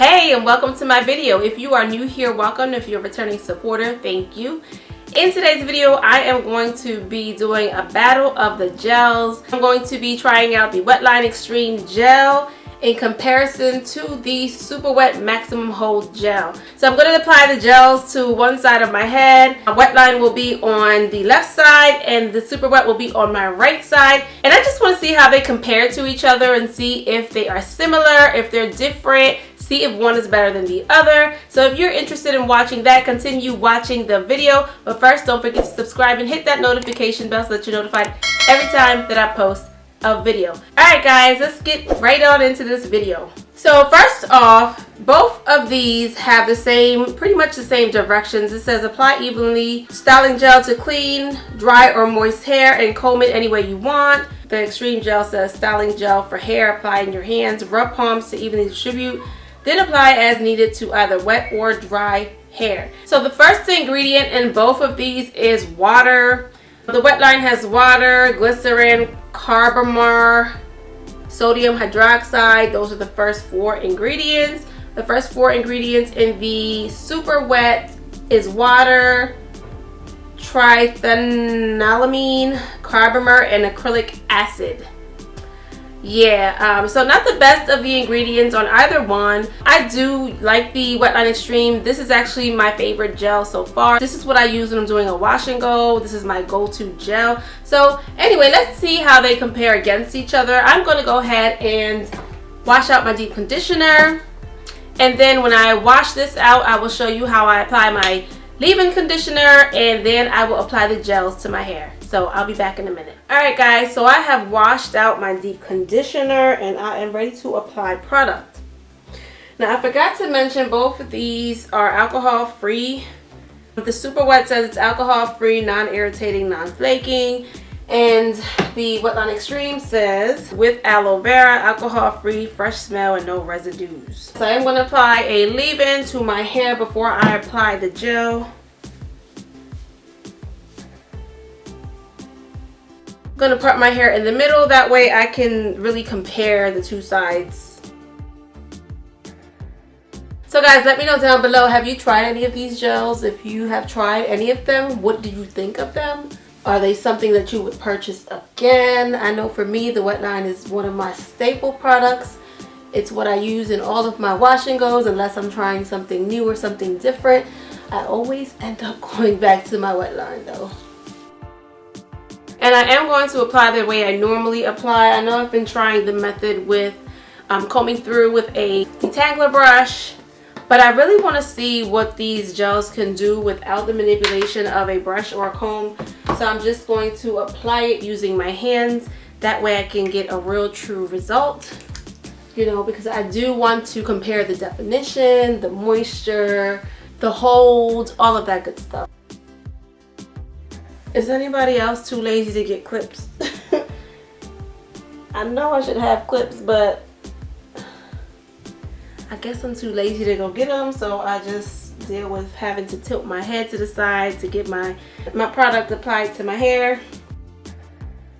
Hey, and welcome to my video. If you are new here, welcome. If you're a returning supporter, thank you. In today's video, I am going to be doing a battle of the gels. I'm going to be trying out the WETLINE XTREME gel in comparison to the Super Wet Maximum Hold gel. So I'm going to apply the gels to one side of my head. My WETLINE will be on the left side and the Super Wet will be on my right side. And I just want to see how they compare to each other and see if they are similar, if they're different, see if one is better than the other. So if you're interested in watching that, continue watching the video. But first, don't forget to subscribe and hit that notification bell so that you're notified every time that I post a video. Alright guys, let's get right on into this video. So first off, both of these have the same, pretty much the same directions. It says apply evenly, styling gel to clean, dry or moist hair and comb it any way you want. The Extreme gel says styling gel for hair, apply in your hands, rub palms to evenly distribute, then apply as needed to either wet or dry hair. So the first ingredient in both of these is water. The WETLINE has water, glycerin, carbomer, sodium hydroxide. Those are the first four ingredients. The first four ingredients in the Super Wet is water, triphenyllamine, carbomer, and acrylic acid. Yeah, so not the best of the ingredients on either one. I do like the WETLINE XTREME. This is actually my favorite gel so far. This is what I use when I'm doing a wash and go. This is my go-to gel. So anyway, let's see how they compare against each other. I'm going to go ahead and wash out my deep conditioner. And then when I wash this out, I will show you how I apply my leave-in conditioner, and then I will apply the gels to my hair. So I'll be back in a minute. Alright guys, so I have washed out my deep conditioner and I am ready to apply product. Now I forgot to mention both of these are alcohol free. The Super Wet says it's alcohol free, non-irritating, non-flaking. And the WETLINE XTREME says with aloe vera, alcohol free, fresh smell, and no residues. So I'm going to apply a leave-in to my hair before I apply the gel. I'm going to part my hair in the middle, that way I can really compare the two sides. So guys, let me know down below, have you tried any of these gels? If you have tried any of them, what do you think of them? Are they something that you would purchase again? I know for me, the WETLINE is one of my staple products. It's what I use in all of my wash and goes, unless I'm trying something new or something different. I always end up going back to my WETLINE though. And I am going to apply the way I normally apply. I know I've been trying the method with combing through with a detangler brush, but I really want to see what these gels can do without the manipulation of a brush or a comb. So I'm just going to apply it using my hands. That way I can get a real true result. You know, because I do want to compare the definition, the moisture, the hold, all of that good stuff. Is anybody else too lazy to get clips? I know I should have clips, but I guess I'm too lazy to go get them, so I just deal with having to tilt my head to the side to get my product applied to my hair.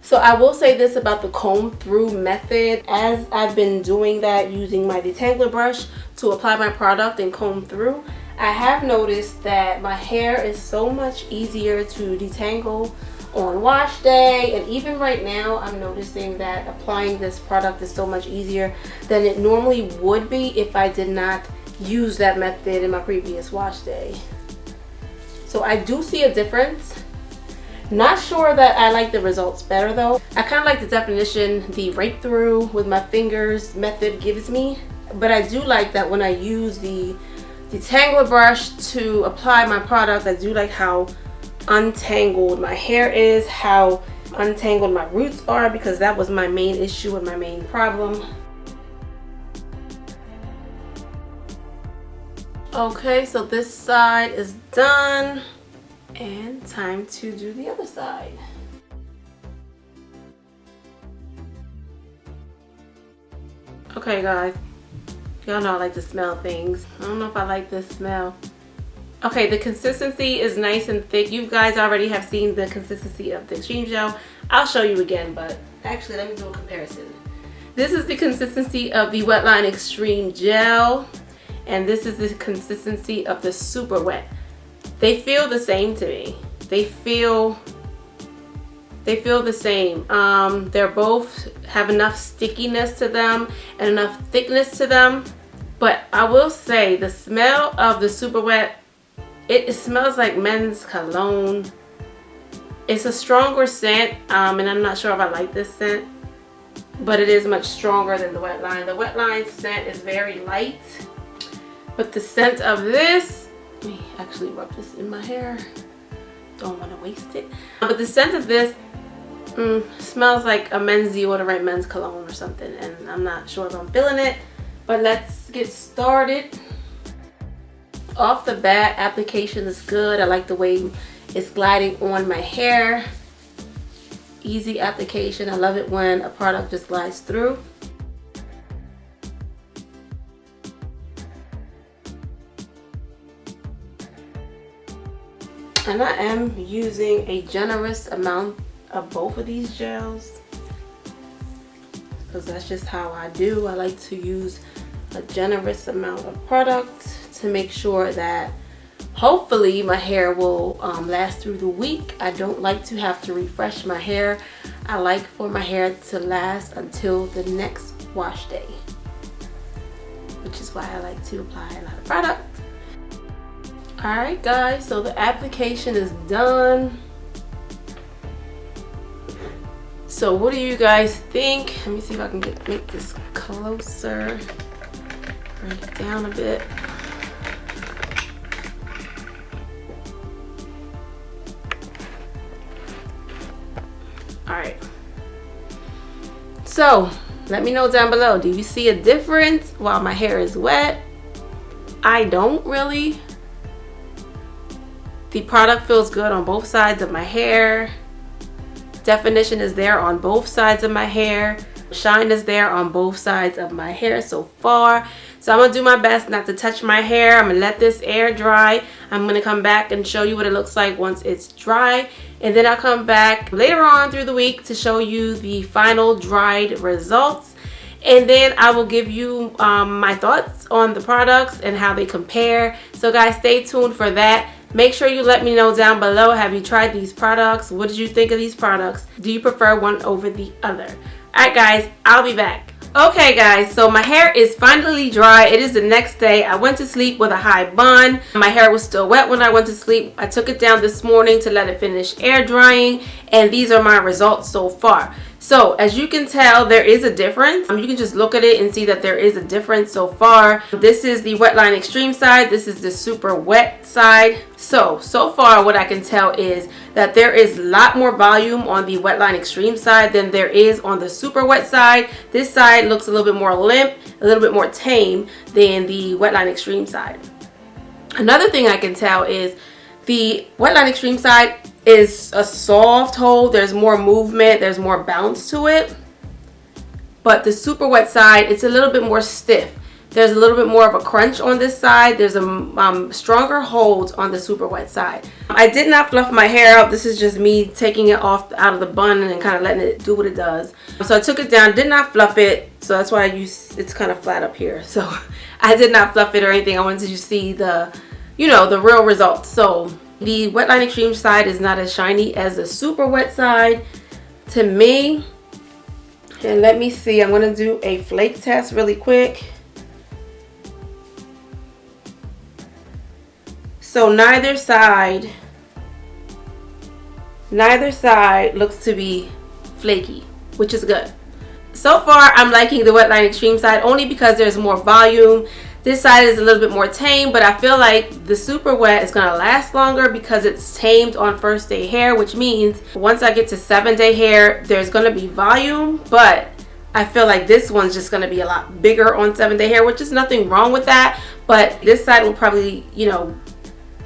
So I will say this about the comb through method. As I've been doing that using my detangler brush to apply my product and comb through, I have noticed that my hair is so much easier to detangle on wash day, and even right now I'm noticing that applying this product is so much easier than it normally would be if I did not use that method in my previous wash day. So I do see a difference. Not sure that I like the results better though. I kind of like the definition the rake through with my fingers method gives me, but I do like that when I use the detangler brush to apply my product, I do like how untangled my hair is, how untangled my roots are, because that was my main issue and my main problem. Okay, so this side is done and time to do the other side. Okay guys, y'all know I like to smell things. I don't know if I like this smell. Okay, the consistency is nice and thick. You guys already have seen the consistency of the Extreme gel. I'll show you again, but actually let me do a comparison. This is the consistency of the WETLINE XTREME gel. and this is the consistency of the super wet. They feel the same to me. They feel the same. They're both have enough stickiness to them and enough thickness to them. But I will say the smell of the super wet, it smells like men's cologne. It's a stronger scent, and I'm not sure if I like this scent, but it is much stronger than the WETLINE. The WETLINE scent is very light, but the scent of this, let me actually rub this in my hair. Don't want to waste it. But the scent of this smells like a men's deodorant, men's cologne or something, and I'm not sure if I'm feeling it, but let's get started. Off the bat, application is good. I like the way it's gliding on my hair. Easy application. I love it when a product just glides through. And I am using a generous amount of both of these gels, because that's just how I do. I like to use a generous amount of product to make sure that hopefully my hair will last through the week. I don't like to have to refresh my hair. I like for my hair to last until the next wash day, which is why I like to apply a lot of product. Alright guys, so the application is done. So what do you guys think? Let me see if I can make this closer. Bring it down a bit. Alright. So let me know down below. Do you see a difference while my hair is wet? I don't really. The product feels good on both sides of my hair. Definition is there on both sides of my hair. Shine is there on both sides of my hair so far. So I'm gonna do my best not to touch my hair. I'm gonna let this air dry. I'm gonna come back and show you what it looks like once it's dry. And then I'll come back later on through the week to show you the final dried results. And then I will give you my thoughts on the products and how they compare. So guys, stay tuned for that. Make sure you let me know down below, have you tried these products? What did you think of these products? Do you prefer one over the other? Alright guys, I'll be back. Okay guys, so my hair is finally dry. It is the next day. I went to sleep with a high bun. My hair was still wet when I went to sleep. I took it down this morning to let it finish air drying, and these are my results so far. So as you can tell, there is a difference. You can just look at it and see that there is a difference so far. This is the WETLINE Extreme side. This is the super wet side. So far what I can tell is that there is a lot more volume on the WETLINE Extreme side than there is on the super wet side. This side looks a little bit more limp, a little bit more tame than the WETLINE Extreme side. Another thing I can tell is the WETLINE Extreme side is a soft hold. There's more movement, there's more bounce to it. But the super wet side, it's a little bit more stiff. There's a little bit more of a crunch on this side. There's a stronger hold on the super wet side. I did not fluff my hair out. This is just me taking it off out of the bun and kind of letting it do what it does. So I took it down, did not fluff it. So that's why it's kind of flat up here. So I did not fluff it or anything. I wanted you to see the, you know, the real results. So the WETLINE Extreme side is not as shiny as the super wet side to me. And let me see, I'm going to do a flake test really quick. So neither side looks to be flaky, which is good. So far I'm liking the WETLINE Extreme side only because there's more volume. This side is a little bit more tame, but I feel like the super wet is going to last longer because it's tamed on first day hair, which means once I get to 7-day hair, there's going to be volume, but I feel like this one's just going to be a lot bigger on 7-day hair, which is nothing wrong with that, but this side will probably, you know,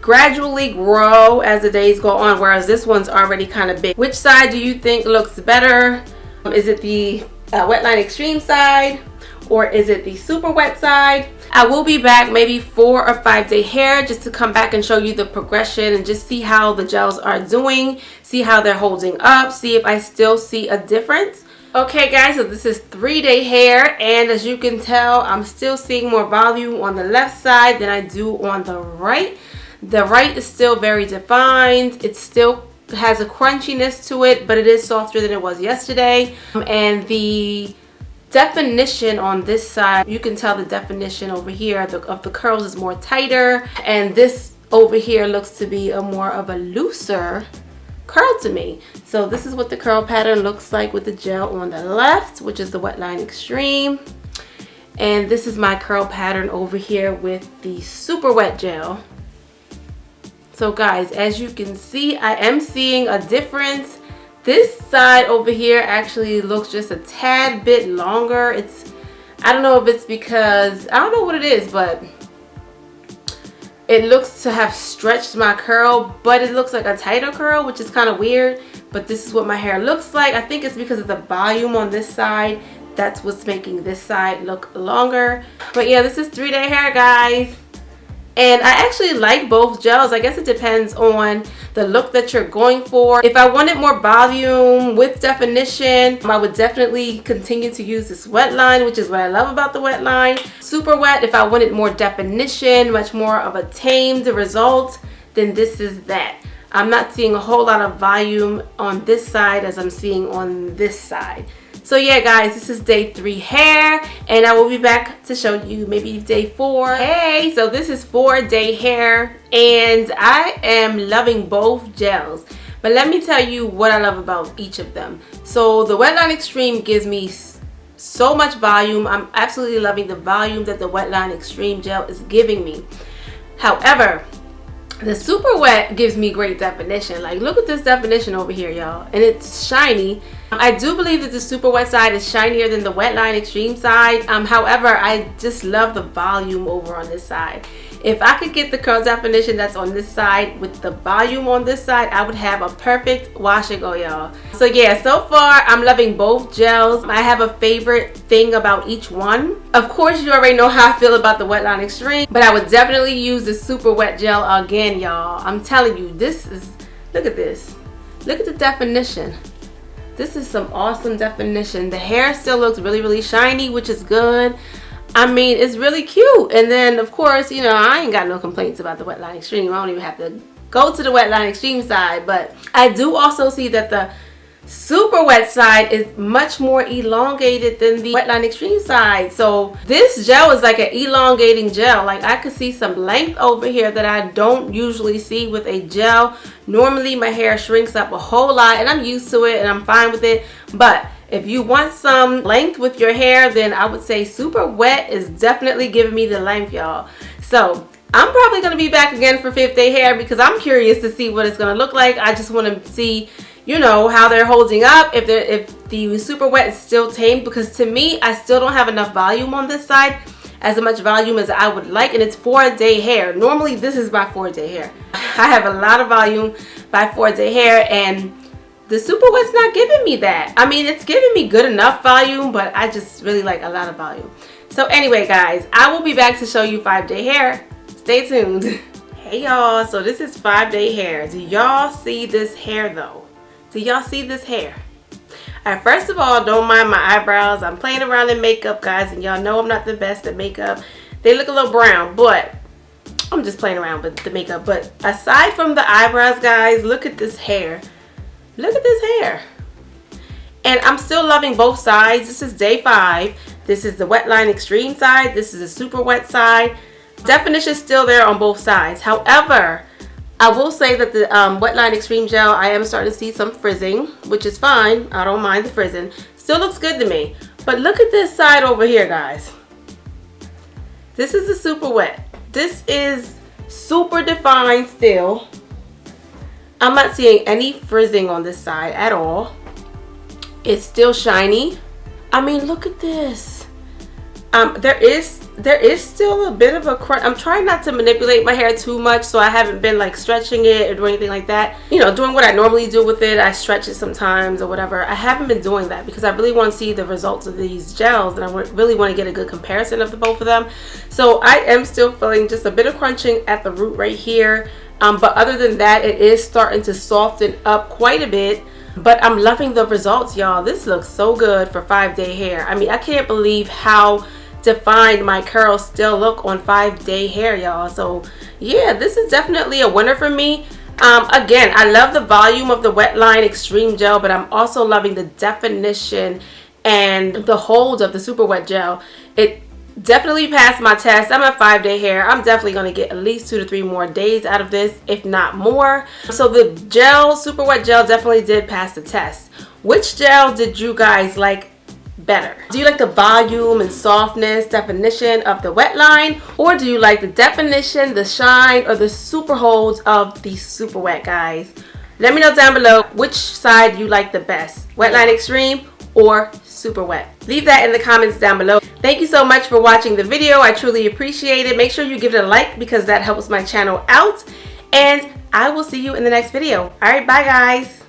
gradually grow as the days go on, whereas this one's already kind of big. Which side do you think looks better? Is it the WETLINE Extreme side, or is it the super wet side? I will be back maybe 4 or 5 day hair just to come back and show you the progression and just see how the gels are doing, see how they're holding up, see if I still see a difference. Okay guys, so this is 3-day hair, and as you can tell, I'm still seeing more volume on the left side than I do on the right. The right is still very defined. It still has a crunchiness to it, but it is softer than it was yesterday. And the definition on this side, you can tell the definition over here of the curls is more tighter, and this over here looks to be a more of a looser curl to me. So this is what the curl pattern looks like with the gel on the left, which is the WETLINE XTREME, and this is my curl pattern over here with the super wet gel. So guys, as you can see, I am seeing a difference. This side over here actually looks just a tad bit longer. I don't know if it's because, I don't know what it is, but it looks to have stretched my curl, but it looks like a tighter curl, which is kind of weird. But this is what my hair looks like. I think it's because of the volume on this side. That's what's making this side look longer. But yeah, this is 3-day hair, guys. And I actually like both gels. I guess it depends on the look that you're going for. If I wanted more volume with definition, I would definitely continue to use this WETLINE, which is what I love about the WETLINE. Super wet, if I wanted more definition, much more of a tamed result, then this is that. I'm not seeing a whole lot of volume on this side as I'm seeing on this side. So yeah guys, this is day 3 hair, and I will be back to show you maybe day 4. Hey, so this is 4-day hair, and I am loving both gels. But let me tell you what I love about each of them. So the WETLINE XTREME gives me so much volume. I'm absolutely loving the volume that the WETLINE XTREME gel is giving me. However, the super wet gives me great definition. Like, look at this definition over here, y'all, and it's shiny. I do believe that the super wet side is shinier than the WETLINE XTREME side. However, I just love the volume over on this side. If I could get the curl definition that's on this side with the volume on this side, I would have a perfect wash and go, y'all. So yeah, so far I'm loving both gels. I have a favorite thing about each one. Of course, you already know how I feel about the WETLINE XTREME, but I would definitely use the super wet gel again, y'all. I'm telling you, this is, look at this. Look at the definition. This is some awesome definition. The hair still looks really, really shiny, which is good. I mean, it's really cute. And then, of course, you know, I ain't got no complaints about the WETLINE XTREME. I don't even have to go to the WETLINE XTREME side. But I do also see that the super wet side is much more elongated than the WETLINE XTREME side. So this gel is like an elongating gel. Like, I could see some length over here that I don't usually see with a gel. Normally my hair shrinks up a whole lot, and I'm used to it and I'm fine with it. But if you want some length with your hair, then I would say super wet is definitely giving me the length, y'all. So I'm probably going to be back again for 5th day hair because I'm curious to see what it's going to look like. I just want to see, you know, how they're holding up, if the super wet is still tamed, because to me, I still don't have enough volume on this side, as much volume as I would like, and it's 4-day hair. Normally this is my 4-day hair. I have a lot of volume by 4-day hair, and the super wet's not giving me that. I mean, it's giving me good enough volume, but I just really like a lot of volume. So anyway guys, I will be back to show you 5-day hair. Stay tuned. Hey y'all, so this is 5-day hair. Do y'all see this hair though? Do y'all see this hair? Alright, first of all, don't mind my eyebrows. I'm playing around in makeup, guys, and y'all know I'm not the best at makeup. They look a little brown, but I'm just playing around with the makeup. But aside from the eyebrows, guys, look at this hair. Look at this hair. And I'm still loving both sides. This is day 5. This is the WETLINE XTREME side. This is the super wet side. Definition is still there on both sides. However, I will say that the WETLINE XTREME gel, I am starting to see some frizzing, which is fine. I don't mind the frizzing. Still looks good to me. But look at this side over here, guys. This is the super wet. This is super defined still. I'm not seeing any frizzing on this side at all. It's still shiny. I mean, look at this. There is still a bit of a crunch. I'm trying not to manipulate my hair too much, so I haven't been like stretching it or doing anything like that. You know, doing what I normally do with it. I stretch it sometimes or whatever. I haven't been doing that because I really want to see the results of these gels, and I really want to get a good comparison of the both of them. So I am still feeling just a bit of crunching at the root right here. But other than that, it is starting to soften up quite a bit. but I'm loving the results, y'all. This looks so good for 5-day hair. I mean, I can't believe how defined my curls still look on 5-day hair, y'all. So yeah, this is definitely a winner for me. Again, I love the volume of the Wetline Extreme Gel, but I'm also loving the definition and the hold of the Super Wet Gel. It definitely passed my test. I'm at 5-day hair. I'm definitely going to get at least 2 to 3 more days out of this, if not more. So the gel, Super Wet Gel, definitely did pass the test. Which gel did you guys like better? Do you like the volume and softness, definition of the Wetline, or do you like the definition, the shine, or the super holds of the Super Wet, guys? Let me know down below which side you like the best, Wetline Extreme or Super Wet. Leave that in the comments down below. Thank you so much for watching the video. I truly appreciate it. Make sure you give it a like because that helps my channel out, and I will see you in the next video. All right, bye guys.